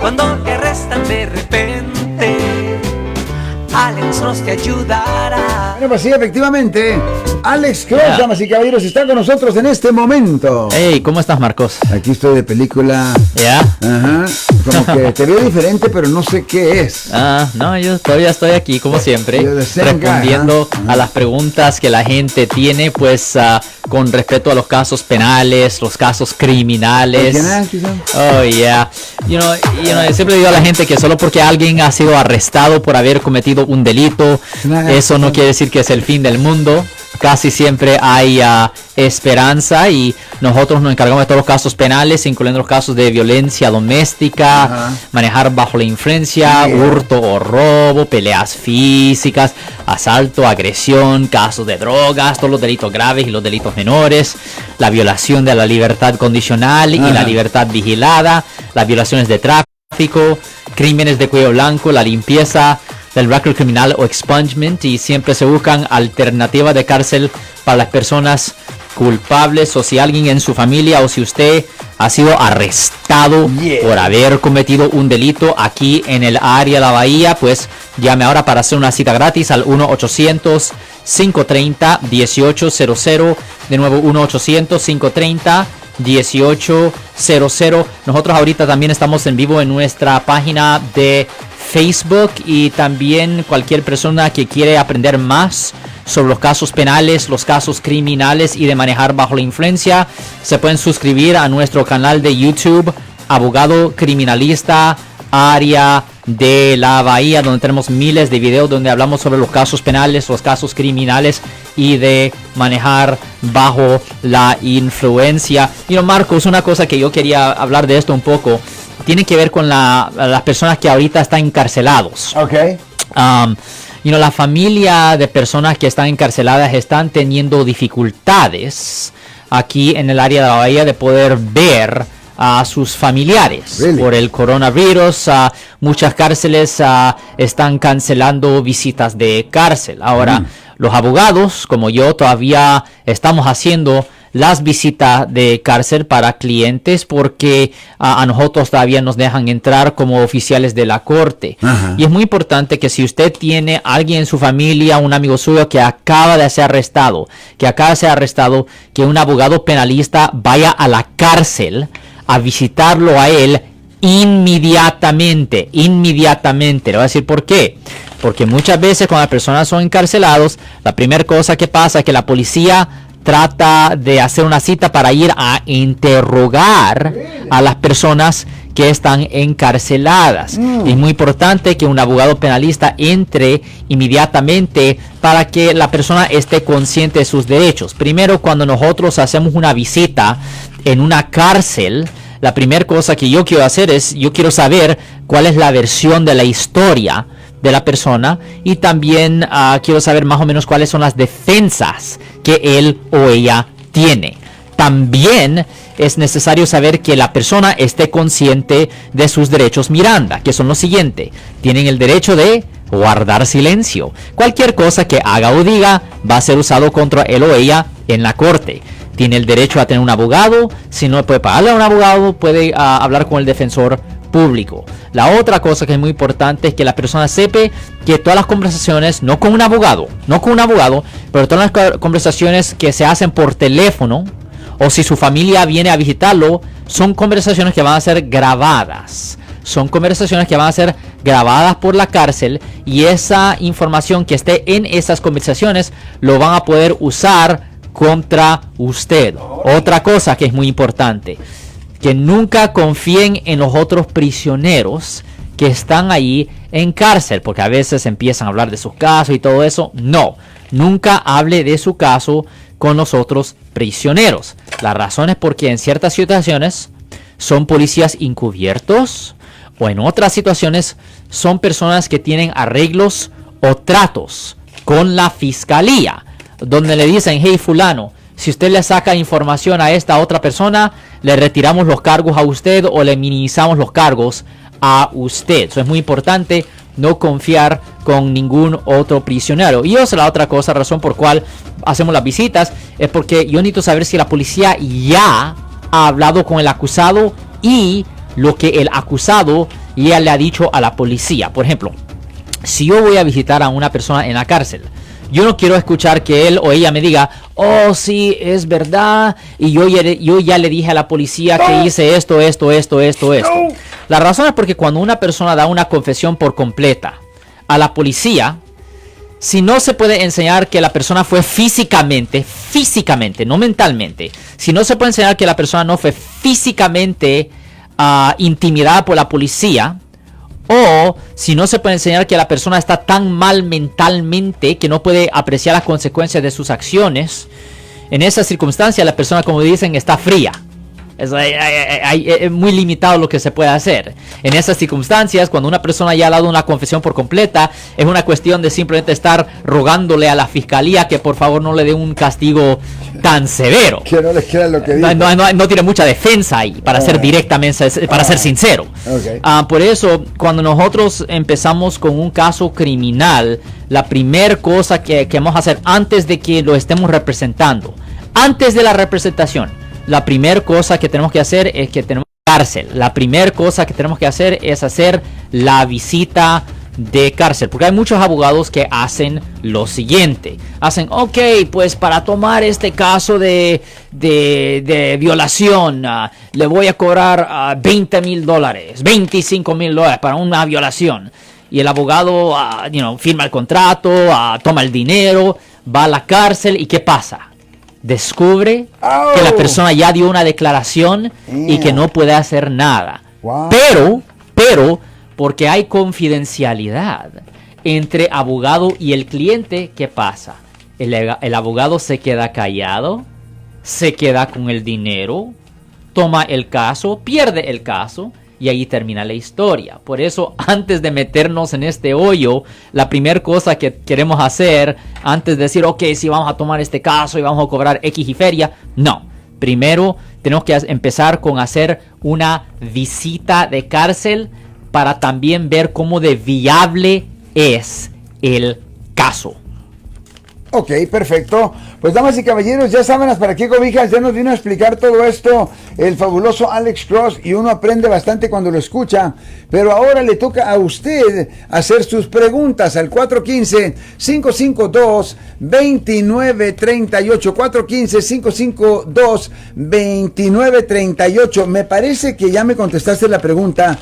cuando te arrestan de repente, Alex Cross te ayudará. Bueno, pues sí, efectivamente, Alex Cross, damas y caballeros, está con nosotros en este momento. Hey, ¿cómo estás, Marcos? Aquí estoy de película. ¿Ya? Ajá. Como que te veo diferente, pero no sé qué es. No, yo todavía estoy aquí, como siempre, respondiendo a las preguntas que la gente tiene, pues, con respecto a los casos penales, los casos criminales. Oh, yeah. You know, siempre digo a la gente que solo porque alguien ha sido arrestado por haber cometido un delito, eso no quiere decir que es el fin del mundo. Casi siempre hay esperanza y nosotros nos encargamos de todos los casos penales, incluyendo los casos de violencia doméstica, manejar bajo la influencia, hurto o robo, peleas físicas, asalto, agresión, casos de drogas, todos los delitos graves y los delitos menores, la violación de la libertad condicional y la libertad vigilada, las violaciones de tráfico, crímenes de cuello blanco, la limpieza del récord criminal o expungement, y siempre se buscan alternativas de cárcel para las personas culpables, o si alguien en su familia o si usted ha sido arrestado por haber cometido un delito aquí en el área de la Bahía, pues llame ahora para hacer una cita gratis al 1-800-530-1800. De nuevo, 1-800-530-1800. Nosotros ahorita también estamos en vivo en nuestra página de Facebook, y también cualquier persona que quiere aprender más sobre los casos penales, los casos criminales y de manejar bajo la influencia, se pueden suscribir a nuestro canal de YouTube, Abogado Criminalista Área de la Bahía, donde tenemos miles de videos donde hablamos sobre los casos penales, los casos criminales y de manejar bajo la influencia. Y Marcos, una cosa que yo quería hablar de esto un poco, tiene que ver con las personas que ahorita están encarcelados. Okay. La familia de personas que están encarceladas están teniendo dificultades aquí en el área de la Bahía de poder ver a sus familiares. Por el coronavirus. Muchas cárceles están cancelando visitas de cárcel. Ahora, los abogados, como yo, todavía estamos haciendo las visitas de cárcel para clientes porque a nosotros todavía nos dejan entrar como oficiales de la corte. Y es muy importante que si usted tiene a alguien en su familia, un amigo suyo que acaba de ser arrestado, que un abogado penalista vaya a la cárcel a visitarlo a él inmediatamente. Le voy a decir por qué. Porque muchas veces cuando las personas son encarcelados, la primera cosa que pasa es que la policía trata de hacer una cita para ir a interrogar a las personas que están encarceladas. Es muy importante que un abogado penalista entre inmediatamente para que la persona esté consciente de sus derechos. Primero, cuando nosotros hacemos una visita en una cárcel, la primera cosa que yo quiero hacer es, yo quiero saber cuál es la versión de la historia de la persona, y también quiero saber más o menos cuáles son las defensas que él o ella tiene. También es necesario saber que la persona esté consciente de sus derechos Miranda, que son los siguientes. Tienen el derecho de guardar silencio. Cualquier cosa que haga o diga va a ser usado contra él o ella en la corte. Tiene el derecho a tener un abogado. Si no puede pagarle a un abogado, puede hablar con el defensor público. La otra cosa que es muy importante es que la persona sepa que todas las conversaciones, no con un abogado, pero todas las conversaciones que se hacen por teléfono, o si su familia viene a visitarlo, son conversaciones que van a ser grabadas. Son conversaciones que van a ser grabadas por la cárcel, y esa información que esté en esas conversaciones lo van a poder usar contra usted. Otra cosa que es muy importante, que nunca confíen en los otros prisioneros que están ahí en cárcel, porque a veces empiezan a hablar de sus casos y todo eso. No, nunca hable de su caso con los otros prisioneros. La razón es porque en ciertas situaciones son policías encubiertos, o en otras situaciones son personas que tienen arreglos o tratos con la fiscalía, donde le dicen: hey fulano, si usted le saca información a esta otra persona, le retiramos los cargos a usted o le minimizamos los cargos a usted. Eso es muy importante, no confiar con ningún otro prisionero. Y esa es la otra cosa, razón por cual hacemos las visitas, es porque yo necesito saber si la policía ya ha hablado con el acusado y lo que el acusado y ella le ha dicho a la policía, por ejemplo, si yo voy a visitar a una persona en la cárcel, yo no quiero escuchar que él o ella me diga, oh sí, es verdad, y yo ya le dije a la policía que hice esto. La razón es porque cuando una persona da una confesión por completa a la policía, si no se puede enseñar que la persona fue físicamente, no mentalmente, si no se puede enseñar que la persona no fue físicamente intimidada por la policía, o si no se puede enseñar que la persona está tan mal mentalmente que no puede apreciar las consecuencias de sus acciones, en esas circunstancias la persona, como dicen, está fría. Es muy limitado lo que se puede hacer. En esas circunstancias, cuando una persona ya ha dado una confesión por completa, es una cuestión de simplemente estar rogándole a la fiscalía que por favor no le dé un castigo tan severo. Que no les crea lo que dice. No tiene mucha defensa ahí, para ser directamente, para ser sincero. Okay. Por eso, cuando nosotros empezamos con un caso criminal, la primera cosa que vamos a hacer antes de que lo estemos representando, antes de la representación, la primera cosa que tenemos que hacer es que tenemos cárcel. La primera cosa que tenemos que hacer es hacer la visita de cárcel. Porque hay muchos abogados que hacen lo siguiente. Hacen, ok, pues para tomar este caso de violación, le voy a cobrar $20,000, $25,000 para una violación. Y el abogado firma el contrato, toma el dinero, va a la cárcel y ¿qué pasa? Descubre que la persona ya dio una declaración y que no puede hacer nada. Wow. Pero, porque hay confidencialidad entre abogado y el cliente, ¿qué pasa? El abogado se queda callado, se queda con el dinero, toma el caso, pierde el caso, y ahí termina la historia. Por eso, antes de meternos en este hoyo, la primera cosa que queremos hacer, antes de decir, ok, si vamos a tomar este caso y vamos a cobrar X y feria, no. Primero, tenemos que empezar con hacer una visita de cárcel para también ver cómo de viable es el caso. Ok, perfecto. Pues damas y caballeros, ya sábanas para qué cobijas, ya nos vino a explicar todo esto el fabuloso Alex Cross y uno aprende bastante cuando lo escucha, pero ahora le toca a usted hacer sus preguntas al 415-552-2938, 415-552-2938. Me parece que ya me contestaste la pregunta,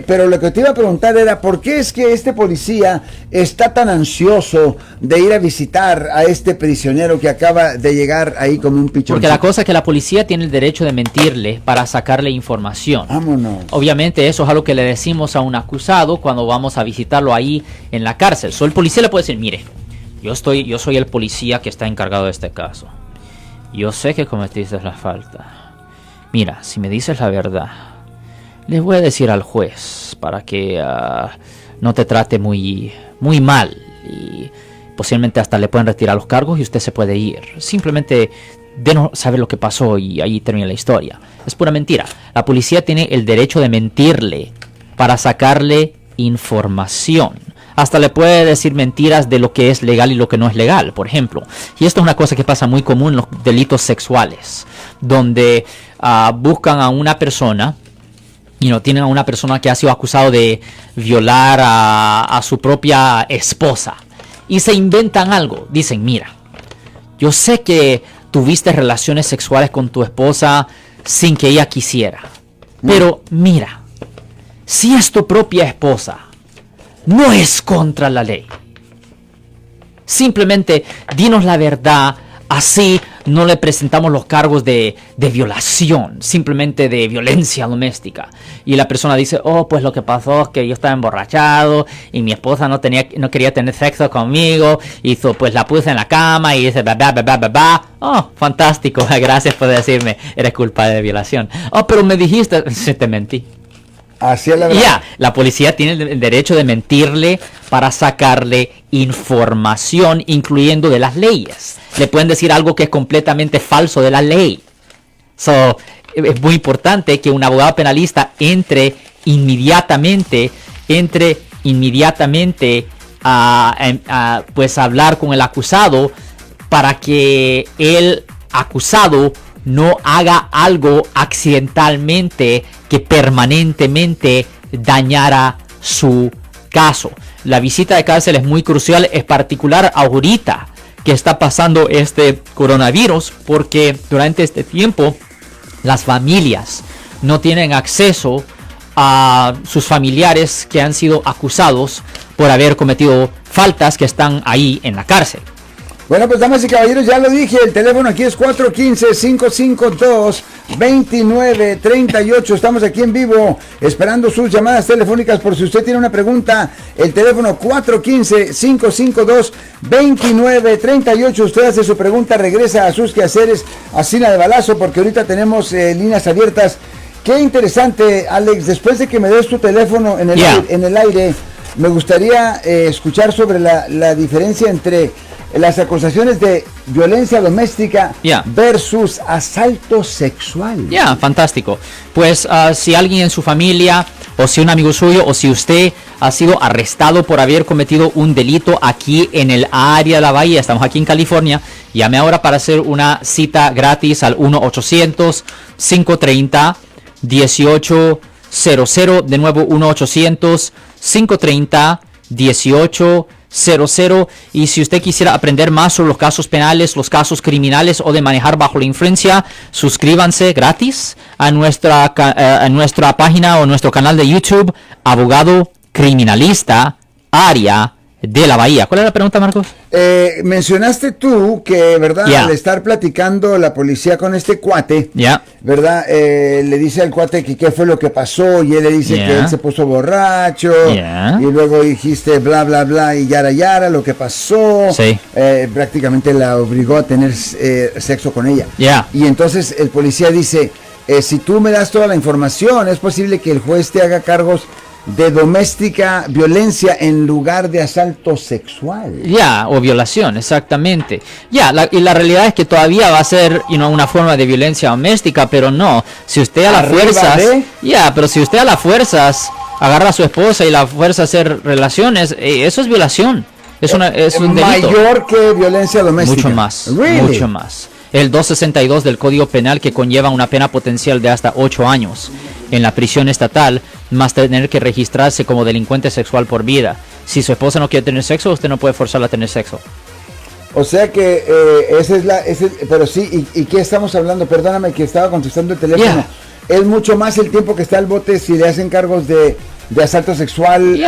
pero lo que te iba a preguntar era, ¿por qué es que este policía está tan ansioso de ir a visitar a este prisionero que acaba de llegar ahí como un pichón? Porque la cosa es que la policía tiene el derecho de mentirle para sacarle información. Vámonos. Obviamente eso es algo que le decimos a un acusado cuando vamos a visitarlo ahí en la cárcel. El policía le puede decir, mire, yo soy el policía que está encargado de este caso. Yo sé que cometiste la falta. Mira, si me dices la verdad, les voy a decir al juez para que no te trate muy mal y posiblemente hasta le pueden retirar los cargos y usted se puede ir. Simplemente denos saber lo que pasó y ahí termina la historia. Es pura mentira. La policía tiene el derecho de mentirle para sacarle información. Hasta le puede decir mentiras de lo que es legal y lo que no es legal, por ejemplo. Y esto es una cosa que pasa muy común en los delitos sexuales, donde buscan a una persona, tienen a una persona que ha sido acusado de violar a su propia esposa. Y se inventan algo. Dicen, mira, yo sé que tuviste relaciones sexuales con tu esposa sin que ella quisiera. Pero mira, si es tu propia esposa, no es contra la ley. Simplemente dinos la verdad, así no le presentamos los cargos de violación, simplemente de violencia doméstica. Y la persona dice, oh, pues lo que pasó es que yo estaba emborrachado y mi esposa no quería tener sexo conmigo, pues la puse en la cama y dice, oh, fantástico, gracias por decirme, eres culpable de violación. Oh, pero me dijiste, sí, te mentí. Así es la verdad. La policía tiene el derecho de mentirle para sacarle información, incluyendo de las leyes. Le pueden decir algo que es completamente falso de la ley. Es muy importante que un abogado penalista entre inmediatamente pues a hablar con el acusado para que el acusado no haga algo accidentalmente que permanentemente dañara su caso. La visita de cárcel es muy crucial, es particular ahorita que está pasando este coronavirus, porque durante este tiempo las familias no tienen acceso a sus familiares que han sido acusados por haber cometido faltas que están ahí en la cárcel. Bueno, pues damas y caballeros, ya lo dije, el teléfono aquí es 415-552-2938. Estamos aquí en vivo esperando sus llamadas telefónicas por si usted tiene una pregunta. El teléfono 415-552-2938. Usted hace su pregunta, regresa a sus quehaceres a Sina de Balazo, porque ahorita tenemos líneas abiertas. Qué interesante, Alex. Después de que me des tu teléfono en el aire, me gustaría escuchar sobre la diferencia entre las acusaciones de violencia doméstica versus asalto sexual. Fantástico. Pues si alguien en su familia, o si un amigo suyo, o si usted ha sido arrestado por haber cometido un delito aquí en el área de la Bahía, estamos aquí en California, llame ahora para hacer una cita gratis al 1-800-530-1800. De nuevo, 1-800-530-1800. Y si usted quisiera aprender más sobre los casos penales, los casos criminales o de manejar bajo la influencia, suscríbanse gratis a nuestra página o nuestro canal de YouTube, Abogado Criminalista Área de la Bahía. ¿Cuál es la pregunta, Marcos? Mencionaste tú que, ¿verdad? Al estar platicando la policía con este cuate, ¿verdad? Le dice al cuate que qué fue lo que pasó, y él le dice que él se puso borracho, y luego dijiste bla, bla, bla, y yara, yara, lo que pasó. Prácticamente la obligó a tener sexo con ella. Y entonces el policía dice, si tú me das toda la información, es posible que el juez te haga cargos de doméstica violencia en lugar de asalto sexual. O violación, exactamente. Y la realidad es que todavía va a ser una forma de violencia doméstica, pero no. Si usted a las fuerzas, pero si usted a las fuerzas agarra a su esposa y la fuerza a hacer relaciones, eso es violación. Es un delito. Mayor que violencia doméstica. Mucho más. Mucho más. El 262 del Código Penal, que conlleva una pena potencial de hasta 8 años en la prisión estatal, más tener que registrarse como delincuente sexual por vida. Si su esposa no quiere tener sexo, usted no puede forzarla a tener sexo. O sea que pero sí, ¿y qué estamos hablando? Perdóname que estaba contestando el teléfono. Es mucho más el tiempo que está el bote si le hacen cargos de asalto sexual,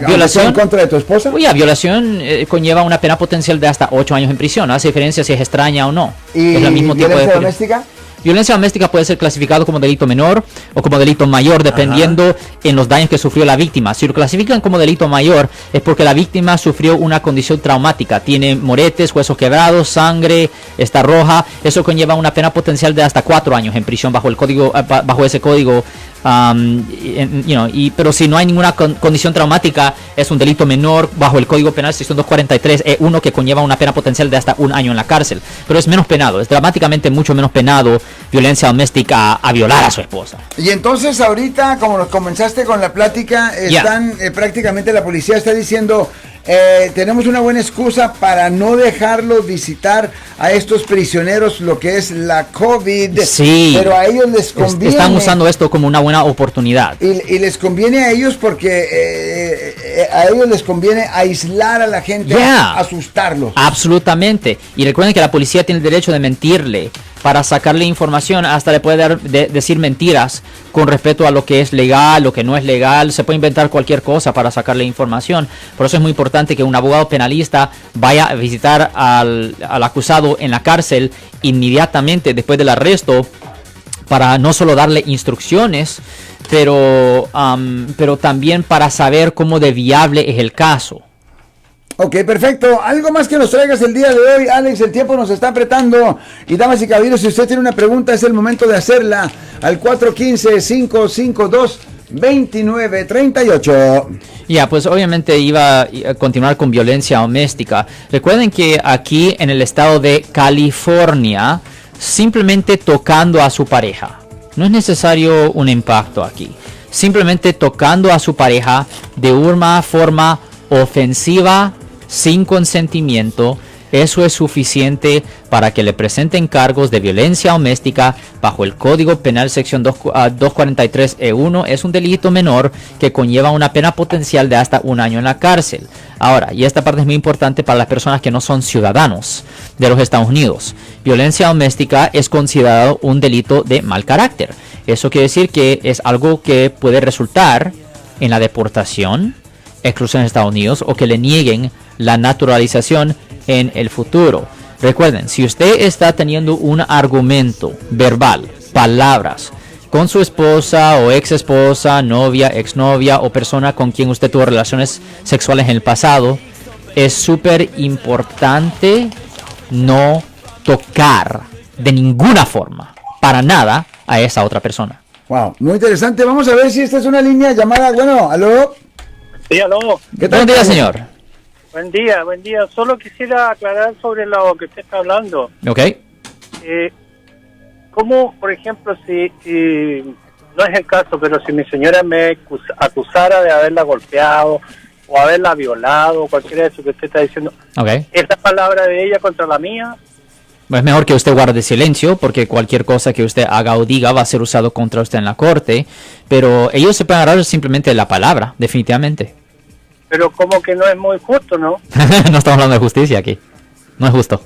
violación en contra de tu esposa. Violación conlleva una pena potencial de hasta 8 años en prisión. No hace diferencia si es extraña o no. ¿Y es el mismo tipo violencia doméstica? Violencia doméstica puede ser clasificado como delito menor o como delito mayor, dependiendo en los daños que sufrió la víctima. Si lo clasifican como delito mayor, es porque la víctima sufrió una condición traumática. Tiene moretes, huesos quebrados, sangre, está roja. Eso conlleva una pena potencial de hasta 4 años en prisión bajo ese código. Pero si no hay ninguna condición traumática, es un delito menor bajo el Código Penal sección 243, uno que conlleva una pena potencial de hasta 1 año en la cárcel. Pero es menos penado, es dramáticamente mucho menos penado violencia doméstica a violar a su esposa. Y entonces ahorita, como nos comenzaste con la plática, están prácticamente la policía está diciendo, tenemos una buena excusa para no dejarlos visitar a estos prisioneros, lo que es la COVID. Pero a ellos les conviene. Están usando esto como una buena oportunidad. Y les conviene a ellos porque a ellos les conviene aislar a la gente, asustarlos. Absolutamente. Y recuerden que la policía tiene el derecho de mentirle para sacarle información, hasta le puede decir mentiras con respecto a lo que es legal, lo que no es legal. Se puede inventar cualquier cosa para sacarle información. Por eso es muy importante que un abogado penalista vaya a visitar al acusado en la cárcel inmediatamente después del arresto, para no solo darle instrucciones, pero también para saber cómo de viable es el caso. Ok, perfecto. ¿Algo más que nos traigas el día de hoy, Alex? El tiempo nos está apretando. Y damas y caballeros, si usted tiene una pregunta, es el momento de hacerla al 415-552-2938. Pues obviamente iba a continuar con violencia doméstica. Recuerden que aquí en el estado de California, simplemente tocando a su pareja, no es necesario un impacto aquí. Simplemente tocando a su pareja de una forma ofensiva, sin consentimiento, eso es suficiente para que le presenten cargos de violencia doméstica bajo el Código Penal sección 243E1. Es un delito menor que conlleva una pena potencial de hasta 1 año en la cárcel. Ahora, y esta parte es muy importante para las personas que no son ciudadanos de los Estados Unidos. Violencia doméstica es considerado un delito de mal carácter. Eso quiere decir que es algo que puede resultar en la deportación, exclusión de Estados Unidos, o que le nieguen la naturalización en el futuro. Recuerden, si usted está teniendo un argumento verbal, palabras, con su esposa o ex esposa, novia, exnovia o persona con quien usted tuvo relaciones sexuales en el pasado, es súper importante no tocar de ninguna forma, para nada, a esa otra persona. Wow, muy interesante. Vamos a ver si esta es una línea llamada. Bueno, ¿aló? Sí, aló. ¿Qué tal? Buen día, señor. Buen día, buen día. Solo quisiera aclarar sobre lo que usted está hablando. Ok. ¿Cómo, por ejemplo, si no es el caso, pero si mi señora me acusara de haberla golpeado o haberla violado, cualquiera de eso que usted está diciendo, Okay. ¿es la palabra de ella contra la mía? Es mejor que usted guarde silencio porque cualquier cosa que usted haga o diga va a ser usado contra usted en la corte, pero ellos se pueden agarrar simplemente de la palabra, definitivamente. Pero como que no es muy justo, ¿no? No estamos hablando de justicia aquí, no es justo.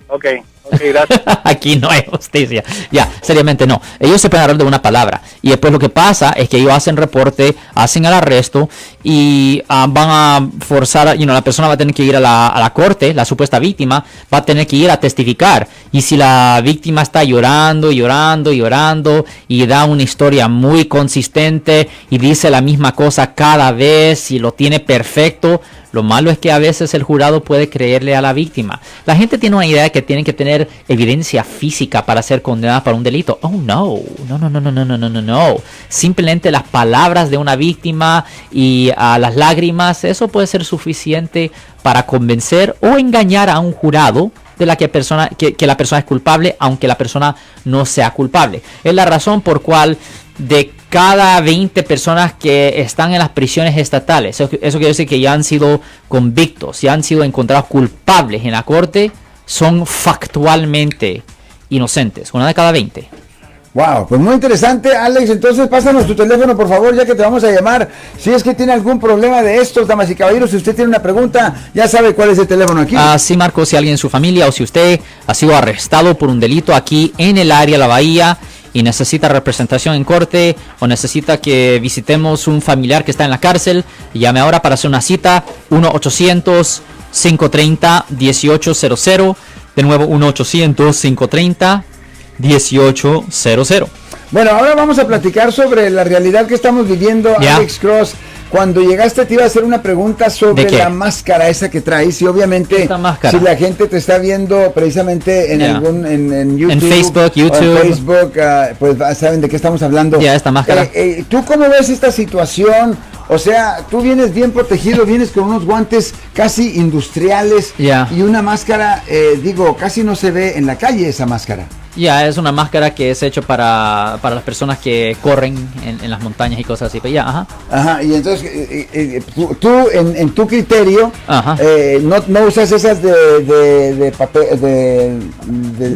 Ok, gracias. Aquí no hay justicia. Ya, seriamente no. Ellos se pueden agarrar de una palabra. Y después lo que pasa es que ellos hacen reporte, hacen el arresto y van a forzar, la persona va a tener que ir a la corte, la supuesta víctima, va a tener que ir a testificar. Y si la víctima está llorando y da una historia muy consistente y dice la misma cosa cada vez y lo tiene perfecto, lo malo es que a veces el jurado puede creerle a la víctima. La gente tiene una idea de que tienen que tener evidencia física para ser condenada por un delito. Oh, no. Simplemente las palabras de una víctima y las lágrimas, eso puede ser suficiente para convencer o engañar a un jurado de la que la persona es culpable, aunque la persona no sea culpable. Es la razón por cual de cada 20 personas que están en las prisiones estatales, eso quiere decir que ya han sido convictos, ya han sido encontrados culpables en la corte, son factualmente inocentes, 1 de cada 20. Wow, pues muy interesante, Alex. Entonces pásanos tu teléfono, por favor, ya que te vamos a llamar. Si es que tiene algún problema de estos, damas y caballeros, si usted tiene una pregunta, ya sabe cuál es el teléfono aquí. Sí, Marco, si alguien en su familia o si usted ha sido arrestado por un delito aquí en el área de la Bahía y necesita representación en corte o necesita que visitemos un familiar que está en la cárcel, llame ahora para hacer una cita, 1-800-530-1800. De nuevo, 1-800-530-1800. Bueno, ahora vamos a platicar sobre la realidad que estamos viviendo, Alex Cross. Cuando llegaste te iba a hacer una pregunta sobre la máscara esa que traes y obviamente si la gente te está viendo precisamente en en YouTube, en Facebook, pues saben de qué estamos hablando. Esta máscara. ¿Tú cómo ves esta situación? O sea, tú vienes bien protegido, vienes con unos guantes casi industriales y una máscara, casi no se ve en la calle esa máscara. Es una máscara que es hecho para las personas que corren en las montañas y cosas así. Pero Ajá, y entonces tú en tu criterio no usas esas de papel.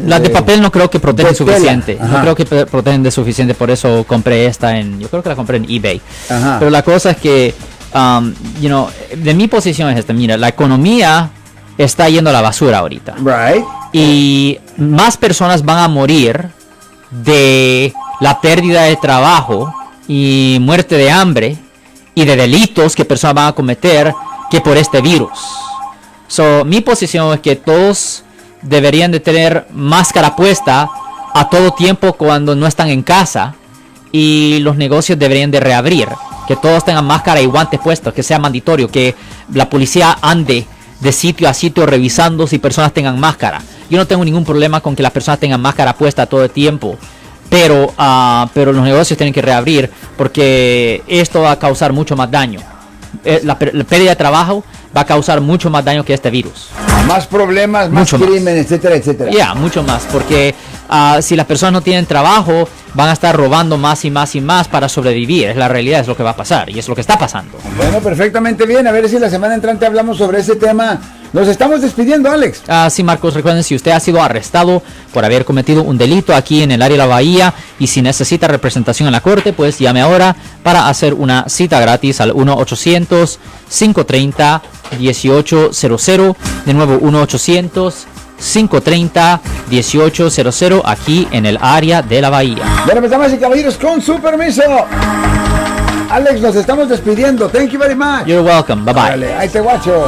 Las de papel no creo que protegen suficiente. No creo que protegen de suficiente, por eso compré esta yo creo que la compré en eBay. Ajá. Pero la cosa es que, de mi posición es esta. Mira, la economía está yendo a la basura ahorita. Right. Y más personas van a morir de la pérdida de trabajo y muerte de hambre y de delitos que personas van a cometer que por este virus. Mi posición es que todos deberían de tener máscara puesta a todo tiempo cuando no están en casa y los negocios deberían de reabrir. Que todos tengan máscara y guantes puestos, que sea mandatorio, que la policía ande de sitio a sitio revisando si personas tengan máscara. Yo no tengo ningún problema con que las personas tengan máscara puesta todo el tiempo, pero los negocios tienen que reabrir porque esto va a causar mucho más daño. La pérdida de trabajo va a causar mucho más daño que este virus. Más problemas, más Mucho más. crimen, etcétera, etcétera. Ya, mucho más, porque si las personas no tienen trabajo, van a estar robando más y más y más para sobrevivir. Es la realidad, es lo que va a pasar y es lo que está pasando. Bueno, perfectamente bien. A ver si la semana entrante hablamos sobre ese tema. Nos estamos despidiendo, Alex. Sí, Marcos, recuerden, si usted ha sido arrestado por haber cometido un delito aquí en el área de la Bahía y si necesita representación en la corte, pues llame ahora para hacer una cita gratis al 1-800-530-1800. De nuevo, 1-800-530-1800 aquí en el área de la Bahía. Bueno, pues damas y caballeros, con su permiso. Alex, nos estamos despidiendo. Thank you very much. You're welcome. Bye bye. Dale, ahí te guacho.